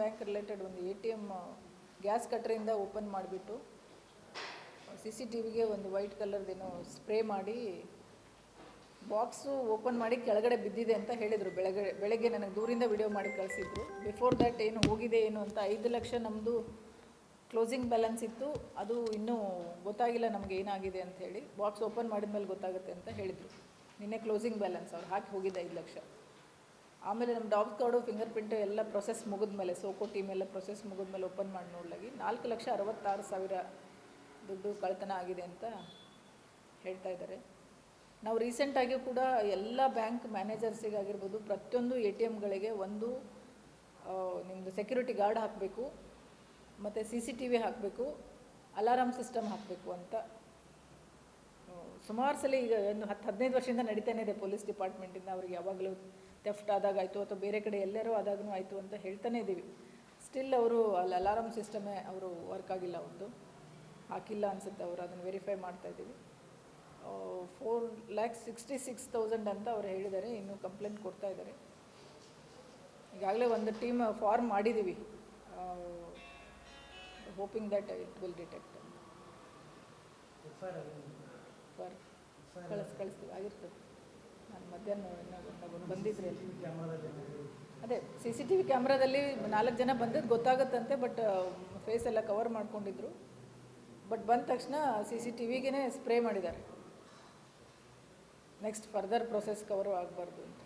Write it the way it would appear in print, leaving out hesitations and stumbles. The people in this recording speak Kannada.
ಬ್ಯಾಂಕ್ ರಿಲೇಟೆಡ್ ಒಂದು ATM ಗ್ಯಾಸ್ ಕಟ್ರಿಂದ ಓಪನ್ ಮಾಡಿಬಿಟ್ಟು CCTVಗೆ ಒಂದು ವೈಟ್ ಕಲರ್ದೇನೋ ಸ್ಪ್ರೇ ಮಾಡಿ ಬಾಕ್ಸು ಓಪನ್ ಮಾಡಿ ಕೆಳಗಡೆ ಬಿದ್ದಿದೆ ಅಂತ ಹೇಳಿದರು. ಬೆಳಗ್ಗೆ ನನಗೆ ದೂರಿಂದ ವಿಡಿಯೋ ಮಾಡಿ ಕಳಿಸಿದ್ರು. ಬಿಫೋರ್ ದ್ಯಾಟ್ ಏನು ಹೋಗಿದೆ ಏನು ಅಂತ 5 ಲಕ್ಷ ನಮ್ಮದು ಕ್ಲೋಸಿಂಗ್ ಬ್ಯಾಲೆನ್ಸ್ ಇತ್ತು, ಅದು ಇನ್ನೂ ಗೊತ್ತಾಗಿಲ್ಲ ನಮಗೆ ಏನಾಗಿದೆ ಅಂತ ಹೇಳಿ. ಬಾಕ್ಸ್ ಓಪನ್ ಮಾಡಿದ ಮೇಲೆ ಗೊತ್ತಾಗುತ್ತೆ ಅಂತ ಹೇಳಿದರು. ನಿನ್ನೆ ಕ್ಲೋಸಿಂಗ್ ಬ್ಯಾಲೆನ್ಸ್ ಅವ್ರು ಹಾಕಿ ಹೋಗಿದ್ದೆ 5 ಲಕ್ಷ. ಆಮೇಲೆ ನಮ್ಮ ಡಾಗ್ ಕಾರ್ಡು ಫಿಂಗರ್ ಪ್ರಿಂಟು ಎಲ್ಲ ಪ್ರೊಸೆಸ್ ಮುಗಿದ್ಮೇಲೆ, ಸೋಕೋ ಟೀಮ್ ಎಲ್ಲ ಪ್ರೊಸೆಸ್ ಮುಗಿದ್ಮೇಲೆ ಓಪನ್ ಮಾಡಿ ನೋಡಲಾಗಿ 4,66,000 ದುಡ್ಡು ಕಳ್ತನ ಆಗಿದೆ ಅಂತ ಹೇಳ್ತಾ ಇದ್ದಾರೆ. ನಾವು ರೀಸೆಂಟಾಗಿ ಕೂಡ ಎಲ್ಲ ಬ್ಯಾಂಕ್ ಮ್ಯಾನೇಜರ್ಸಿಗಾಗಿರ್ಬೋದು ಪ್ರತಿಯೊಂದು ATMಗಳಿಗೆ ಒಂದು ನಿಮ್ಮದು ಸೆಕ್ಯೂರಿಟಿ ಗಾರ್ಡ್ ಹಾಕಬೇಕು, ಮತ್ತು CCTV ಹಾಕಬೇಕು, ಅಲಾರಾಮ್ ಸಿಸ್ಟಮ್ ಹಾಕಬೇಕು ಅಂತ ಸುಮಾರು ಸಲ ಈಗ ಒಂದು 10-15 ವರ್ಷದಿಂದ ನಡೀತಾನೆ ಇದೆ. ಪೊಲೀಸ್ ಡಿಪಾರ್ಟ್ಮೆಂಟಿಂದ ಅವ್ರಿಗೆ ಯಾವಾಗಲೂ ಥೆಫ್ಟ್ ಆದಾಗ ಆಯಿತು ಅಥವಾ ಬೇರೆ ಕಡೆ ಎಲ್ಲರೂ ಆದಾಗೂ ಆಯಿತು ಅಂತ ಹೇಳ್ತಾನೆ ಇದ್ದೀವಿ. ಸ್ಟಿಲ್ ಅವರು ಅಲ್ಲಿ ಅಲಾರಾಮ್ ಸಿಸ್ಟಮೇ ಅವರು ವರ್ಕ್ ಆಗಿಲ್ಲ, ಒಂದು ಹಾಕಿಲ್ಲ ಅನಿಸುತ್ತೆ. ಅವರು ಅದನ್ನು ವೆರಿಫೈ ಮಾಡ್ತಾಯಿದ್ದೀವಿ. 4,66,000 ಅಂತ ಅವ್ರು ಹೇಳಿದ್ದಾರೆ. ಇನ್ನೂ ಕಂಪ್ಲೇಂಟ್ ಕೊಡ್ತಾ ಇದ್ದಾರೆ. ಈಗಾಗಲೇ ಒಂದು ಟೀಮ್ ಫಾರ್ಮ್ ಮಾಡಿದ್ದೀವಿ, hoping that it will detect. ಕಳಿಸ್ತೀವಿ, ಆಗಿರ್ತದೆ. ನಾನು ಮಧ್ಯಾಹ್ನ ಬಂದಿದ್ರಿ ಅಲ್ಲಿ. ಅದೇ CCTV ಕ್ಯಾಮ್ರಾದಲ್ಲಿ 4 ಜನ ಬಂದಿದ್ದು ಗೊತ್ತಾಗುತ್ತಂತೆ, ಬಟ್ ಫೇಸ್ ಎಲ್ಲ ಕವರ್ ಮಾಡ್ಕೊಂಡಿದ್ರು. ಬಟ್ ಬಂದ ತಕ್ಷಣ CCTVಗೆ ಸ್ಪ್ರೇ ಮಾಡಿದ್ದಾರೆ. ನೆಕ್ಸ್ಟ್ ಫರ್ದರ್ ಪ್ರೊಸೆಸ್ ಕವರು ಆಗಬಾರ್ದು ಅಂತ.